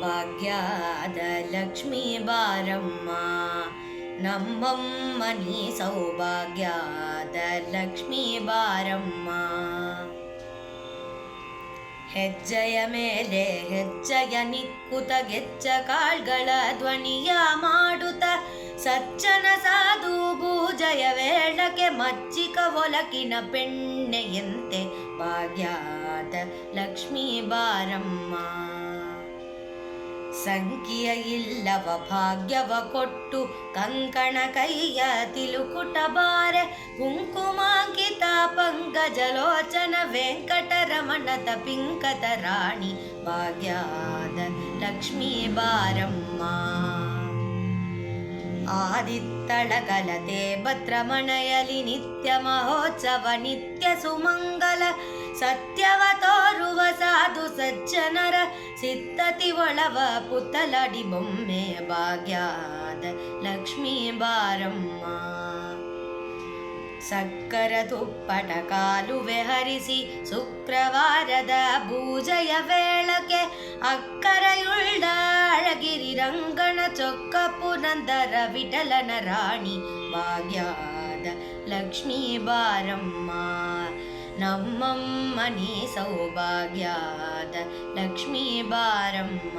ಭಾಗ್ಯದ ಲಕ್ಷ್ಮೀ ಬಾರಮ್ಮ, ನಮ್ಮಮ್ಮ ನೀ ಸೌಭಾಗ್ಯದ ಲಕ್ಷ್ಮೀ ಬಾರಮ್ಮ. ಹೆಜ್ಜೆಯ ಮೇಲೆ ಹೆಜ್ಜೆಯ ನಿಕ್ಕುತ ಗೆಜ್ಜ ಕಾಳ್ಗಳ ಧ್ವನಿಯ ಮಾಡುತ್ತ ಸಜ್ಜನ ಸಾಧು ಭೂಜಯ ವೇಳಕ್ಕೆ ಮಜ್ಜಿಕ ಒಲಕಿನ ಪೆಣ್ಣೆಯಂತೆ ಭಾಗ್ಯದ ಲಕ್ಷ್ಮೀ ಬಾರಮ್ಮ. ಸಂಖ್ಯೆಯ ಇಲ್ಲವ ಭಾಗ್ಯವ ಕೊಟ್ಟು ಕಂಕಣ ಕೈಯ ತಿಲುಕುಟ ಬಾರೆ, ಕುಂಕುಮಾಂಕಿತ ಪಂಕಜಲೋಚನ ವೆಂಕಟರಮಣದ ಪಿಂಕದ ರಾಣಿ ಭಾಗ್ಯದ ಲಕ್ಷ್ಮೀ ಬಾರಮ್ಮ. ಆದಿತ್ತಳಗಲತೆ ಭದ್ರಮಣಯಲಿ ನಿತ್ಯ ಮಹೋತ್ಸವ ನಿತ್ಯ ಸುಮಂಗಲ, ಸತ್ಯವ ತೋರುವ ಸಾಧು ಸಜ್ಜನರ ಸಿದ್ಧತಿ ಒಳವ ಪುತ್ತಲಡಿ ಬೊಮ್ಮೆ ಭಾಗ್ಯದ ಲಕ್ಷ್ಮೀ ಬಾರಮ್ಮ. ಸಕ್ಕರ ತುಪ್ಪಟ ಕಾಲುವೆ ಹರಿಸಿ ಶುಕ್ರವಾರದ ಪೂಜೆಯ ವೇಳಕ್ಕೆ ಅಕ್ಕರೆಯುಳ್ಳ ಅಳಗಿರಿ ರಂಗಣ ಚೊಕ್ಕ ಪುರಂದರ ವಿಠಲನ ರಾಣಿ ಭಾಗ್ಯದ ಲಕ್ಷ್ಮೀ ಬಾರಮ್ಮ. ನಮ್ಮಮ್ಮ ನೀ ಸೌಭಾಗ್ಯದ ಲಕ್ಷ್ಮೀ ಬಾರಮ್ಮ.